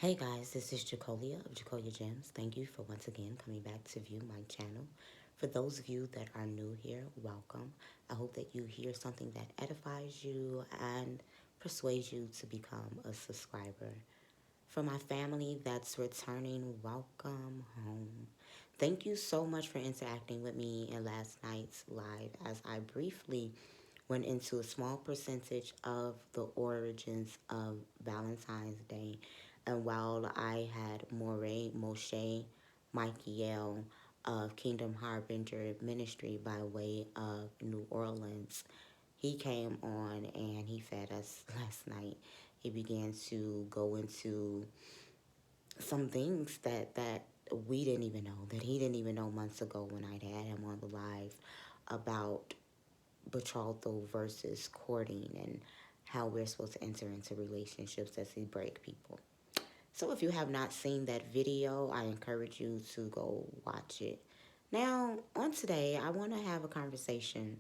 Hey guys, this is Jacolia of Jacolia Gems. Thank you for once again coming back to view my channel. For those of you that are new here, welcome. I hope that you hear something that edifies you and persuades you to become a subscriber. For my family that's returning, welcome home. Thank you so much for interacting with me in last night's live as I briefly went into a small percentage of the origins of Valentine's Day. And while I had Moray Moshe Michael of Kingdom Harbinger Ministry by way of New Orleans, he came on and he fed us last night. He began to go into some things that we didn't even know, that he didn't even know months ago when I'd had him on the live about betrothal versus courting and how we're supposed to enter into relationships as we break people. So if you have not seen that video, I encourage you to go watch it. Now, on today, I want to have a conversation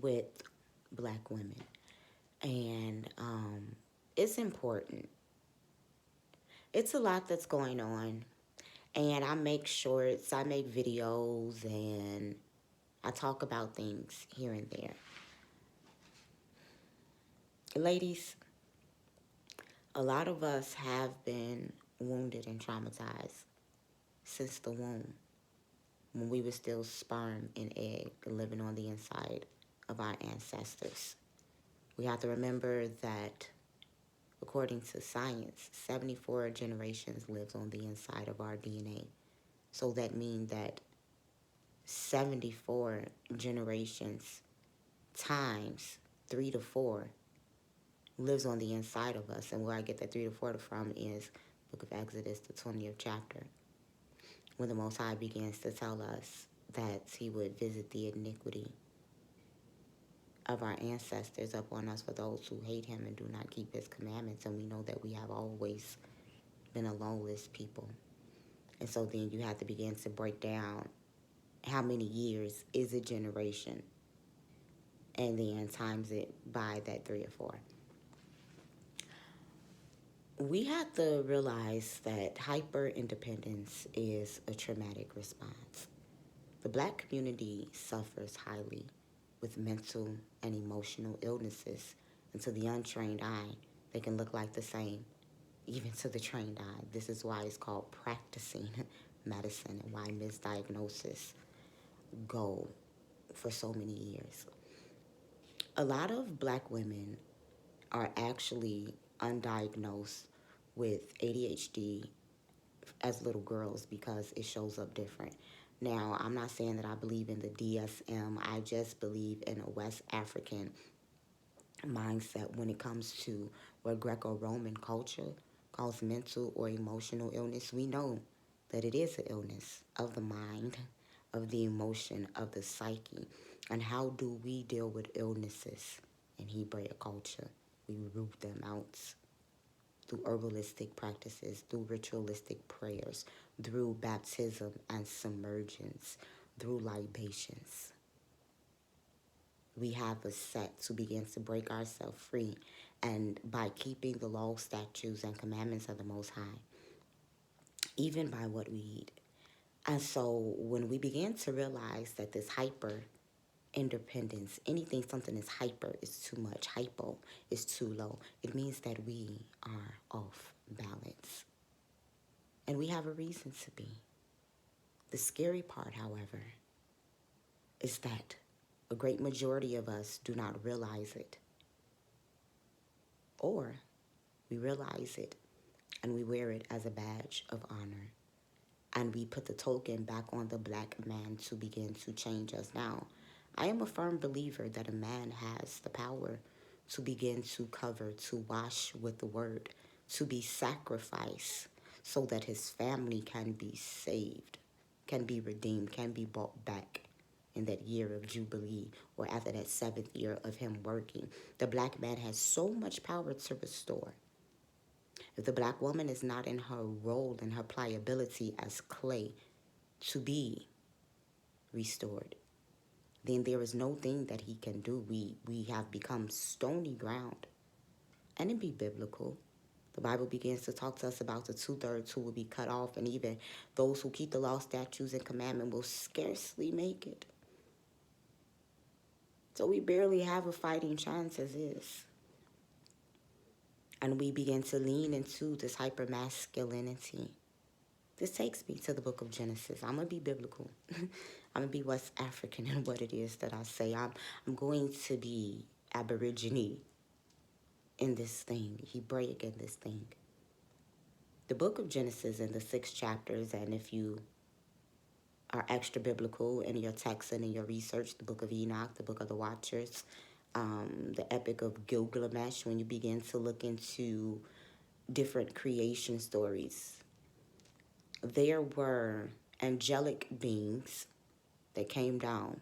with black women. And it's important. It's a lot that's going on. And I make shorts, I make videos, and I talk about things here and there. Ladies, a lot of us have been wounded and traumatized since the womb, when we were still sperm and egg living on the inside of our ancestors. We have to remember that, according to science, 74 generations lives on the inside of our DNA. So that means that 74 generations times 3 to 4 lives on the inside of us. And where I get that 3 to 4 from is Book of Exodus, the 20th chapter, when the Most High begins to tell us that he would visit the iniquity of our ancestors upon us for those who hate him and do not keep his commandments. And we know that we have always been a lawless people. And so then you have to begin to break down how many years is a generation, and then times it by that 3 or 4. We have to realize that hyper-independence is a traumatic response. The black community suffers highly with mental and emotional illnesses, and to the untrained eye, they can look like the same, even to the trained eye. This is why it's called practicing medicine and why misdiagnosis go for so many years. A lot of black women are actually undiagnosed with ADHD as little girls because it shows up different. Now, I'm not saying that I believe in the DSM. I just believe in a West African mindset when it comes to what Greco-Roman culture calls mental or emotional illness. We know that it is an illness of the mind, of the emotion, of the psyche. And how do we deal with illnesses in Hebraic culture? We root them out through herbalistic practices, through ritualistic prayers, through baptism and submergence, through libations. We have a set to begin to break ourselves free, and by keeping the law, statutes, and commandments of the Most High, even by what we eat. And so when we begin to realize that this hyper independence, something is hyper is too much, hypo is too low, it means that we are off balance. And we have a reason to be. The scary part, however, is that a great majority of us do not realize it. Or we realize it and we wear it as a badge of honor. And we put the token back on the black man to begin to change us. Now, I am a firm believer that a man has the power to begin to cover, to wash with the word, to be sacrificed so that his family can be saved, can be redeemed, can be brought back in that year of Jubilee or after that 7th year of him working. The black man has so much power to restore. If the black woman is not in her role and her pliability as clay to be restored, then there is no thing that he can do. We have become stony ground. And it be biblical. The Bible begins to talk to us about the two-thirds who will be cut off, and even those who keep the law, statutes, and commandment will scarcely make it. So we barely have a fighting chance as is. And we begin to lean into this hypermasculinity. This takes me to the book of Genesis. I'm going to be biblical. I'm going to be West African in what it is that I say. I'm going to be Aborigine in this thing, Hebraic in this thing. The book of Genesis in the 6 chapters, and if you are extra biblical in your text and in your research, the book of Enoch, the book of the Watchers, the epic of Gilgamesh, when you begin to look into different creation stories, there were angelic beings that came down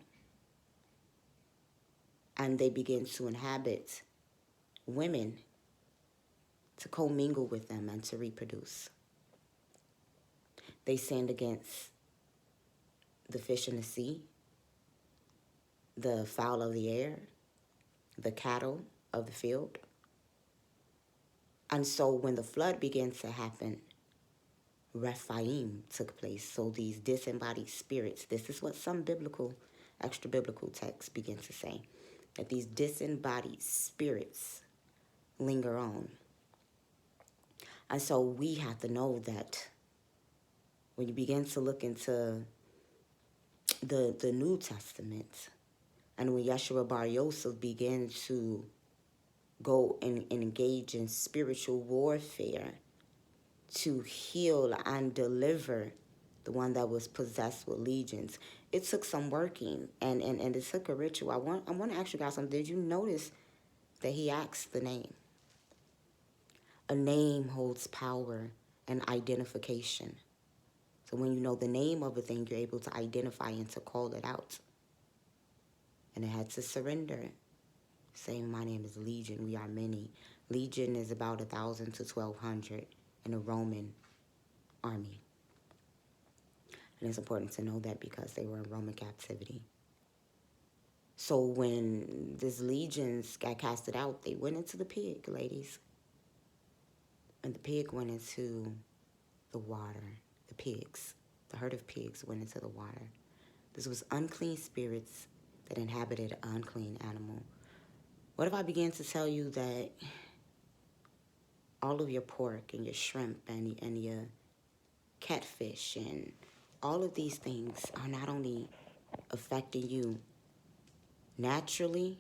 and they began to inhabit women to commingle with them and to reproduce. They sinned against the fish in the sea, the fowl of the air, the cattle of the field. And so when the flood began to happen, Rephaim took place. So these disembodied spirits, this is what some biblical, extra biblical texts begin to say, that these disembodied spirits linger on. And so we have to know that when you begin to look into the New Testament, and when Yeshua Bar Yosef began to go and engage in spiritual warfare to heal and deliver the one that was possessed with legions, it took some working, and it took a ritual. I want to ask you guys something. Did you notice that he asked the name? A name holds power and identification. So when you know the name of a thing, you're able to identify and to call it out. And it had to surrender, saying, my name is Legion, we are many. Legion is about 1,000 to 1,200 in the Roman army. And it's important to know that because they were in Roman captivity. So when these legions got casted out, they went into the pig, ladies. And the pig went into the water. The pigs, the herd of pigs went into the water. This was unclean spirits that inhabited an unclean animal. What if I began to tell you that all of your pork and your shrimp and your catfish and all of these things are not only affecting you naturally,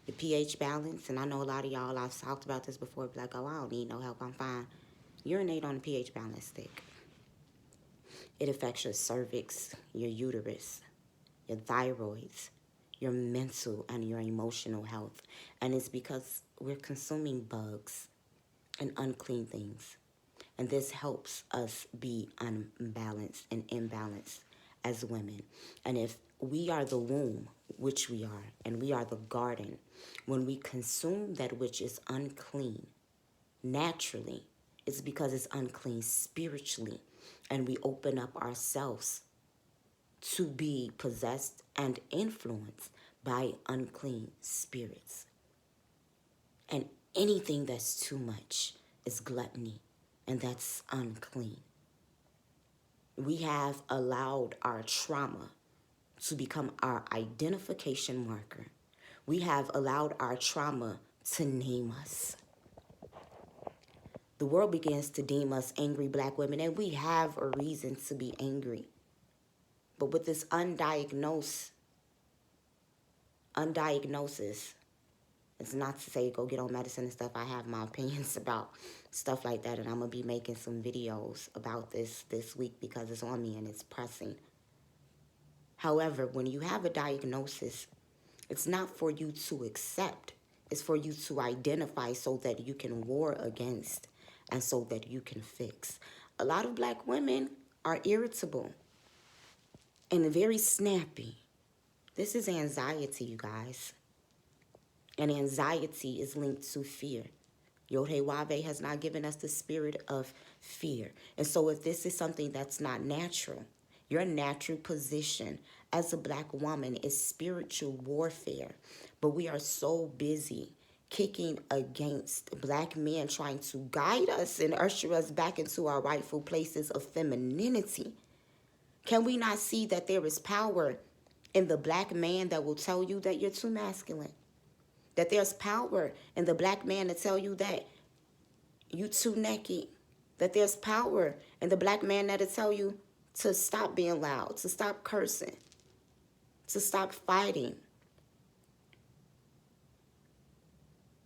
the pH balance, and I know a lot of y'all, I've talked about this before, be like, oh, I don't need no help, I'm fine. Urinate on the pH balance stick. It affects your cervix, your uterus, your thyroids, your mental and your emotional health. And it's because we're consuming bugs and unclean things. And this helps us be unbalanced and imbalanced as women. And if we are the womb, which we are, and we are the garden, when we consume that which is unclean naturally, it's because it's unclean spiritually. And we open up ourselves to be possessed and influenced by unclean spirits. And anything that's too much is gluttony, and that's unclean. We have allowed our trauma to become our identification marker. We have allowed our trauma to name us. The world begins to deem us angry black women, and we have a reason to be angry. But with this undiagnosis, it's not to say go get on medicine and stuff. I have my opinions about stuff like that, and I'm going to be making some videos about this week because it's on me and it's pressing. However, when you have a diagnosis, it's not for you to accept. It's for you to identify so that you can war against and so that you can fix. A lot of black women are irritable and very snappy. This is anxiety, you guys. And anxiety is linked to fear. Yod-Heh-Wav-Heh has not given us the spirit of fear. And so if this is something that's not natural, your natural position as a black woman is spiritual warfare. But we are so busy kicking against black men, trying to guide us and usher us back into our rightful places of femininity? Can we not see that there is power in the black man that will tell you that you're too masculine? That there's power in the black man to tell you that you too naked? That there's power in the black man that'll tell you to stop being loud, to stop cursing, to stop fighting.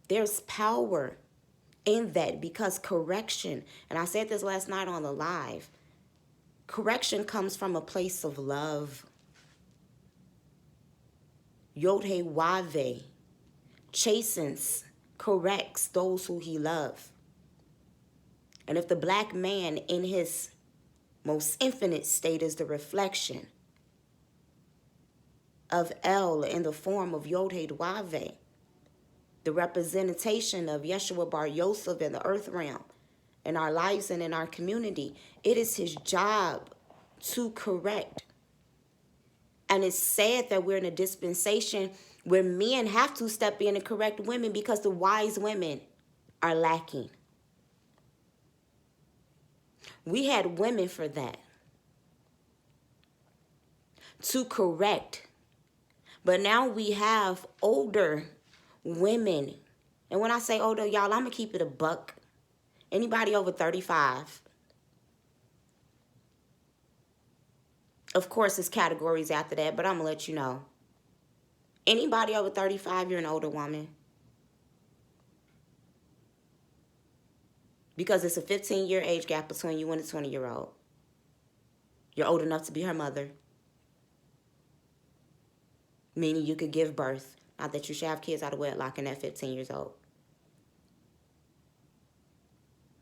There's power in that, because correction, and I said this last night on the live, correction comes from a place of love. Yodhe Wave chastens, corrects those who he loves. And if the black man in his most infinite state is the reflection of El in the form of Yodhe Wave, the representation of Yeshua Bar Yosef in the earth realm, in our lives and in our community, it is his job to correct. And it's sad that we're in a dispensation where men have to step in and correct women because the wise women are lacking. We had women for that, to correct. But now we have older women. And when I say older, y'all, I'm going to keep it a buck. Anybody over 35. Of course, there's categories after that, but I'm going to let you know. Anybody over 35, you're an older woman. Because it's a 15-year age gap between you and a 20-year-old. You're old enough to be her mother. Meaning you could give birth. Not that you should have kids out of wedlock and at 15 years old.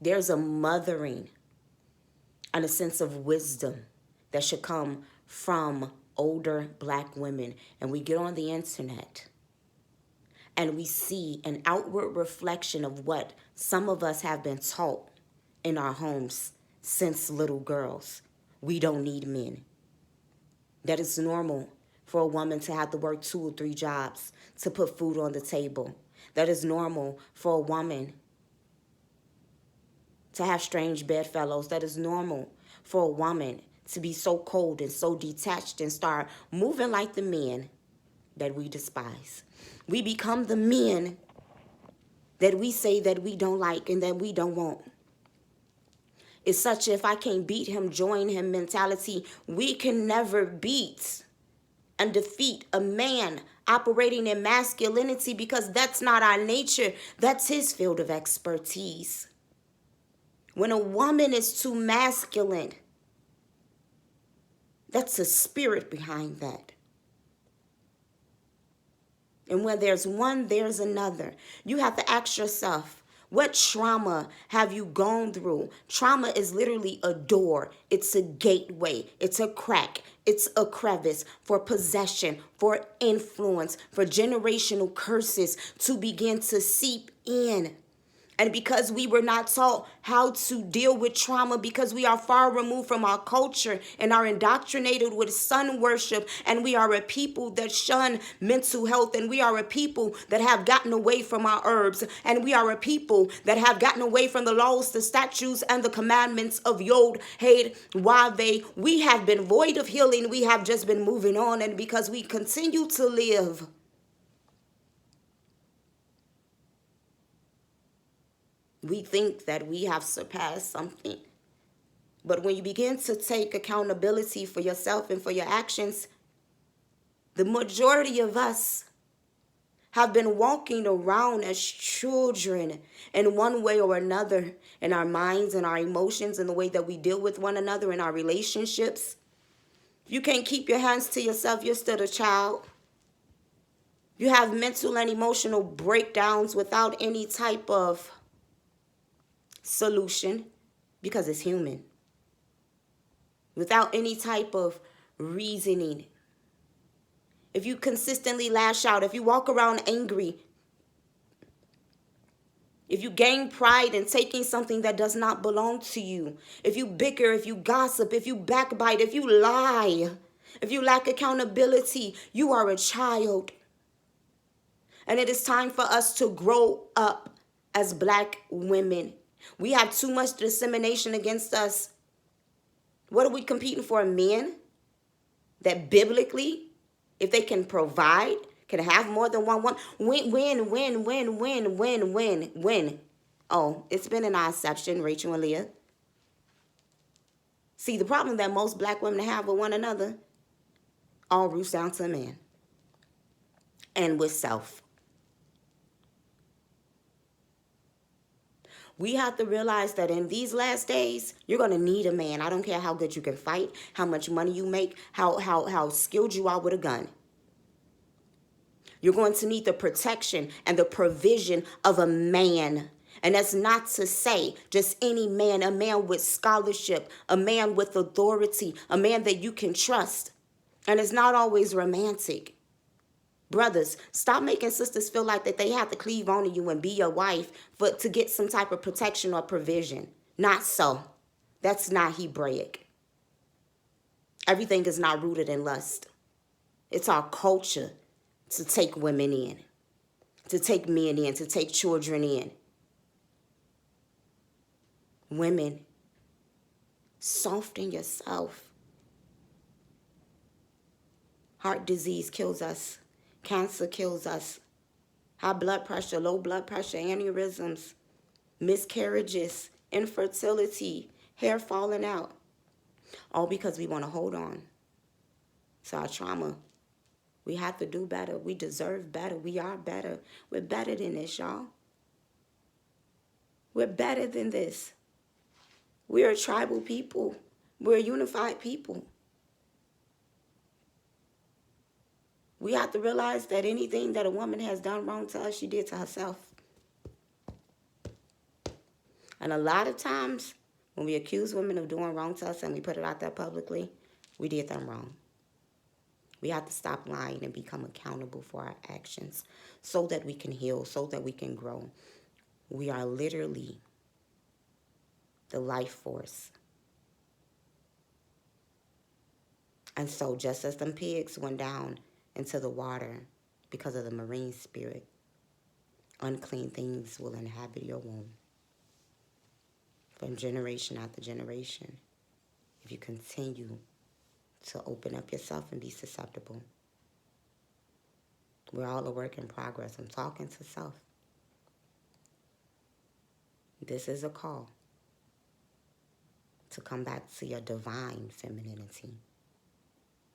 There's a mothering and a sense of wisdom that should come from older black women. And we get on the internet and we see an outward reflection of what some of us have been taught in our homes since little girls. We don't need men. That it's normal for a woman to have to work 2 or 3 jobs to put food on the table. That is normal for a woman to have strange bedfellows. That is normal for a woman to be so cold and so detached and start moving like the men that we despise. We become the men that we say that we don't like and that we don't want. It's such if I can't beat him, join him mentality. We can never beat and defeat a man operating in masculinity because that's not our nature. That's his field of expertise. When a woman is too masculine, that's a spirit behind that. And when there's one, there's another. You have to ask yourself, what trauma have you gone through? Trauma is literally a door. It's a gateway. It's a crack. It's a crevice for possession, for influence, for generational curses to begin to seep in. And because we were not taught how to deal with trauma, because we are far removed from our culture and are indoctrinated with sun worship, and we are a people that shun mental health, and we are a people that have gotten away from our herbs, and we are a people that have gotten away from the laws, the statutes, and the commandments of Yod, Hade, Wave. We have been void of healing. We have just been moving on, and because we continue to live we think that we have surpassed something. But when you begin to take accountability for yourself and for your actions, the majority of us have been walking around as children in one way or another, in our minds and our emotions and the way that we deal with one another in our relationships. If you can't keep your hands to yourself, you're still a child. You have mental and emotional breakdowns without any type of solution, because it's human, without any type of reasoning. If you consistently lash out, if you walk around angry, if you gain pride in taking something that does not belong to you, if you bicker, if you gossip, if you backbite, if you lie, if you lack accountability, you are a child. And it is time for us to grow up as black women. We have too much dissemination against us. What are we competing for? Men that biblically, if they can provide, can have more than one. Win. Oh, it's been in our section, Rachel and Leah. See, the problem that most black women have with one another all roots down to a man and with self. We have to realize that in these last days, you're going to need a man. I don't care how good you can fight, how much money you make, how skilled you are with a gun. You're going to need the protection and the provision of a man. And that's not to say just any man, a man with scholarship, a man with authority, a man that you can trust. And it's not always romantic. Brothers, stop making sisters feel like that they have to cleave on to you and be your wife to get some type of protection or provision. Not so. That's not Hebraic. Everything is not rooted in lust. It's our culture to take women in, to take men in, to take children in. Women, soften yourself. Heart disease kills us. Cancer kills us. High blood pressure, low blood pressure, aneurysms, miscarriages, infertility, hair falling out. All because we want to hold on to our trauma. We have to do better. We deserve better. We are better. We're better than this, y'all. We're better than this. We're a tribal people. We're a unified people. We have to realize that anything that a woman has done wrong to us, she did to herself. And a lot of times, when we accuse women of doing wrong to us and we put it out there publicly, we did them wrong. We have to stop lying and become accountable for our actions so that we can heal, so that we can grow. We are literally the life force. And so just as them pigs went down into the water because of the marine spirit, unclean things will inhabit your womb. From generation after generation, if you continue to open up yourself and be susceptible. We're all a work in progress. I'm talking to self. This is a call to come back to your divine femininity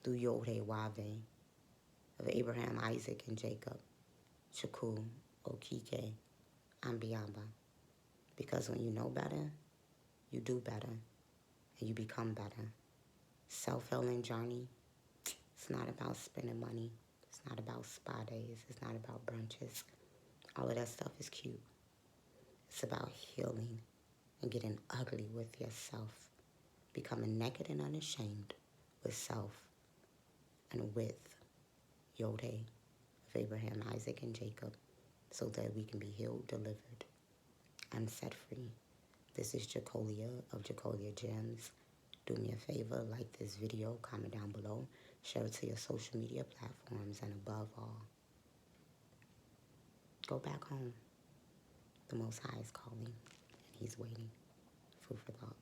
through Yod-Heh-Wav-Heh of Abraham, Isaac, and Jacob, Shakul, Okike, Ambiamba. Because when you know better, you do better, and you become better. Self-healing journey, it's not about spending money. It's not about spa days. It's not about brunches. All of that stuff is cute. It's about healing and getting ugly with yourself, becoming naked and unashamed with self and with Yod-Heh of Abraham, Isaac, and Jacob, so that we can be healed, delivered, and set free. This is Jacolia of Jacolia Gems. Do me a favor, like this video, comment down below, share it to your social media platforms, and above all, go back home. The Most High is calling, and He's waiting. Food for thought.